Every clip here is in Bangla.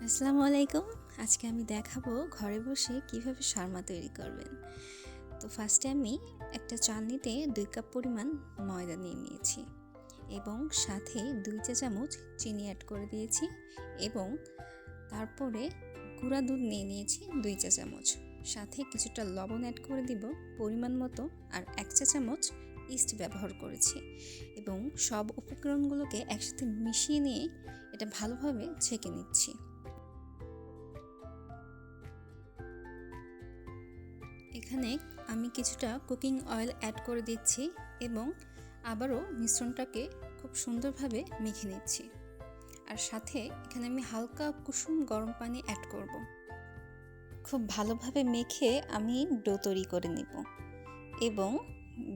আসসালামু আলাইকুম। আজকে আমি দেখাবো ঘরে বসে কিভাবে শর্মা তৈরি করবেন। তো ফার্স্টে আমি একটা চালনিতে 2 কাপ পরিমাণ ময়দা নিয়ে নিয়েছি এবং সাথে 2 চা চামচ চিনি অ্যাড করে দিয়েছি এবং তারপরে গুঁড়া দুধ নিয়ে নিয়েছি 2 চা চামচ। সাথে কিছুটা লবণ অ্যাড করে দিব পরিমাণ মতো, আর 1 চা চামচ ইস্ট ব্যবহার করেছি এবং সব উপকরণগুলোকে একসাথে মিশিয়ে নিয়ে এটা ভালোভাবে ছেঁকে নিচ্ছি। এখানে আমি কিছুটা কুকিং অয়েল অ্যাড করে দিচ্ছি এবং আবারও মিশ্রণটাকে খুব সুন্দরভাবে মেখে নিচ্ছি। আর সাথে এখানে আমি হালকা কুসুম গরম পানি অ্যাড করব। খুব ভালোভাবে মেখে আমি ডো তৈরি করে নিব এবং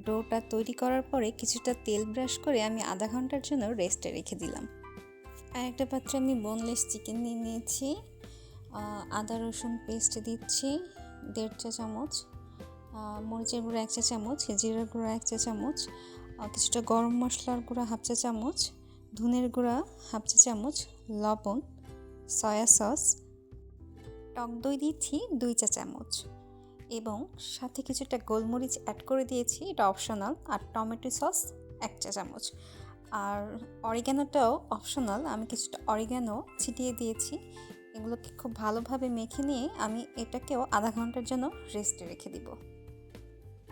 ডোটা তৈরি করার পরে কিছুটা তেল ব্রাশ করে আমি আধা ঘন্টার জন্য রেস্টে রেখে দিলাম। আর একটা পাত্রে আমি বোনলেস চিকেন নিয়ে নিয়েছি, আদা রসুন পেস্ট দিচ্ছি 1.5 চা চামচ, মরিচের গুঁড়া 1 চা চামচ, জিরার গুঁড়া 1 চা চামচ, কিছুটা গরম মশলার গুঁড়া 1/2 চা চামচ, ধনের গুঁড়া 1/2 চা চামচ, লবণ, সয়া সস, টক দই দিচ্ছি 2 চা চামচ এবং সাথে কিছুটা গোলমরিচ অ্যাড করে দিয়েছি, এটা অপশনাল, আর টমেটো সস 1 চা চামচ। আর অরিগ্যানোটাও অপশনাল, আমি কিছুটা অরিগ্যানো ছিটিয়ে দিয়েছি। এগুলোকে খুব ভালোভাবে মেখে নিয়ে আমি এটাকেও আধা ঘন্টার জন্য রেস্টে রেখে দিব।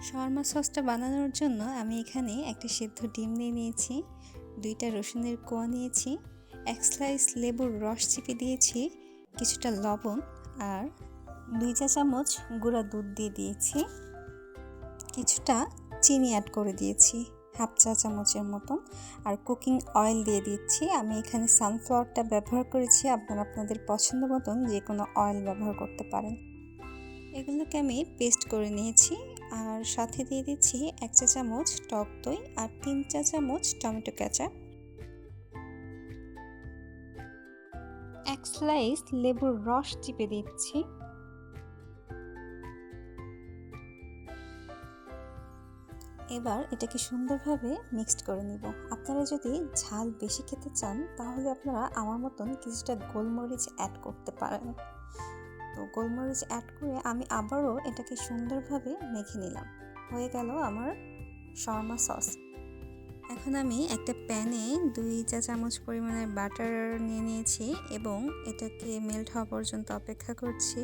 শর্মা সসটা বানানোর জন্য আমি এখানে একটা সিদ্ধ ডিম নিয়ে নিয়েছি, 2টা রসুনের কোয়া নিয়েছি, 1 স্লাইস লেবুর রস চিপে দিয়েছি, কিছুটা লবণ আর 2 চা চামচ গুঁড়া দুধ দিয়ে দিয়েছি, কিছুটা চিনি অ্যাড করে দিয়েছি 1/2 চা চামচের মতন, আর কুকিং অয়েল দিয়ে দিচ্ছি। আমি এখানে সানফ্লাওয়ারটা ব্যবহার করেছি, আপনারা আপনাদের পছন্দ মতন যে কোনো অয়েল ব্যবহার করতে পারেন। এগুলোকে আমি পেস্ট করে নিয়েছি আর সাথে দিয়ে দিচ্ছি 1 চা চামচ টক দই আর 3 চা চামচ টমেটো কেচাপ, 1 স্লাইস লেবুর রস চিপে দিচ্ছি, এবার এটাকে সুন্দরভাবে মিক্সড করে নিব। আপনারা যদি ঝাল বেশি খেতে চান তাহলে আপনারা আমার মতন কিছুটা গোলমরিচ অ্যাড করতে পারেন। তো গোলমরিচ অ্যাড করে আমি আবারও এটাকে সুন্দরভাবে মেখে নিলাম। হয়ে গেল আমার শর্মা সস। এখন আমি একটা প্যানে 2 চা চামচ পরিমাণের বাটার নিয়ে নিয়েছি এবং এটাকে মেল্ট হওয়া পর্যন্ত অপেক্ষা করছি।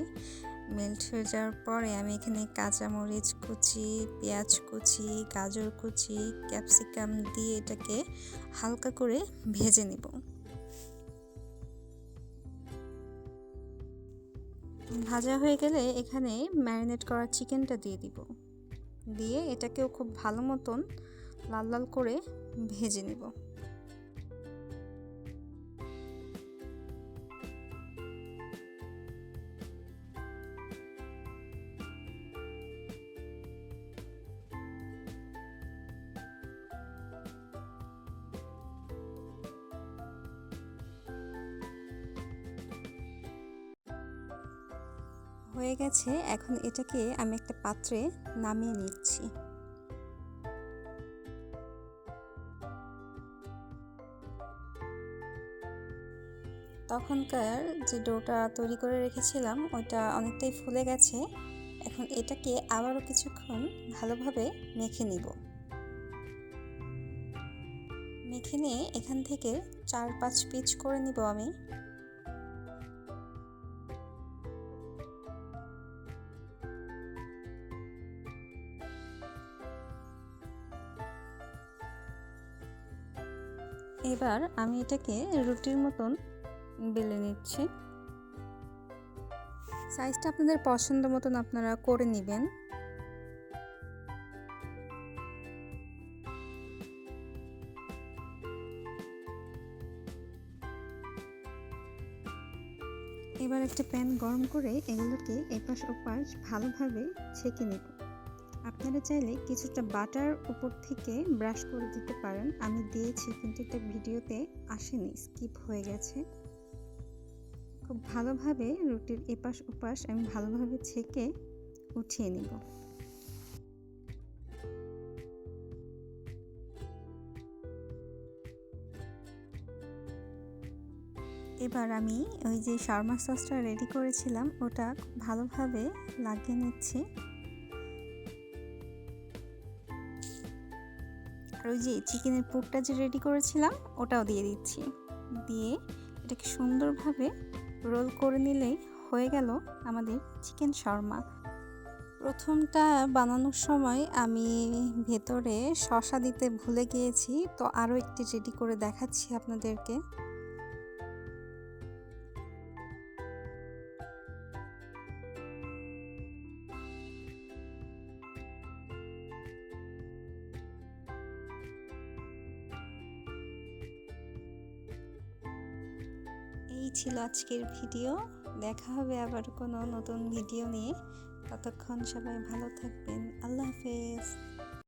মেল্ট হয়ে যাওয়ার পরে আমি এখানে কাঁচামরিচ কুচি, পেঁয়াজ কুচি, গাজর কুচি, ক্যাপসিকাম দিয়ে এটাকে হালকা করে ভেজে নিব। ভাজা হয়ে গেলে এখানে ম্যারিনেট করা চিকেনটা দিয়ে দিব, দিয়ে এটাকেও খুব ভালো মতন লাল লাল করে ভেজে নিব। হয়ে গেছে, এখন এটাকে আমি একটা পাত্রে নামিয়ে নিচ্ছি। তখনকার যে ডোটা তৈরি করে রেখেছিলাম ওটা অনেকটাই ফুলে গেছে। এখন এটাকে আবারও কিছুক্ষণ ভালোভাবে মেখে নিব। মেখে নিয়ে এখান থেকে 4-5 পিচ করে নিব আমি। এবার আমি এটাকে রুটির মতন বেলে নিচ্ছি। সাইজটা আপনাদের পছন্দ মতন আপনারা করে নেবেন। এবার একটা প্যান গরম করে এগুলোকে এপাশ ওপাশ ভালোভাবে ছেঁকে নেব। আপনারা চাইলে কিছুটা বাটার উপর থেকে ব্রাশ করে দিতে পারেন, আমি দিয়েছি কিন্তু এটা ভিডিওতে আসেনি, স্কিপ হয়ে গেছে। খুব ভালোভাবে রুটির এপাশ ওপাশ আমি ভালোভাবে ছেঁকে উঠিয়ে নিব। এবার আমি ওই যে শাওরমা সসটা রেডি করেছিলাম ওটা ভালোভাবে লাগিয়ে নিচ্ছি। আর ওই যে চিকেনের পুরটা যে রেডি করেছিলাম ওটাও দিয়ে দিচ্ছি। দিয়ে এটাকে সুন্দরভাবে রোল করে নিলেই হয়ে গেল আমাদের চিকেন শাওরমা। প্রথমটা বানানোর সময় আমি ভেতরে শসা দিতে ভুলে গিয়েছি, তো আরও একটি রেডি করে দেখাচ্ছি আপনাদেরকে। এই ছিল আজকের ভিডিও। দেখা হবে আবার কোনো নতুন ভিডিও নিয়ে। ততক্ষণ সবাই ভালো থাকবেন। আল্লাহ হাফেজ।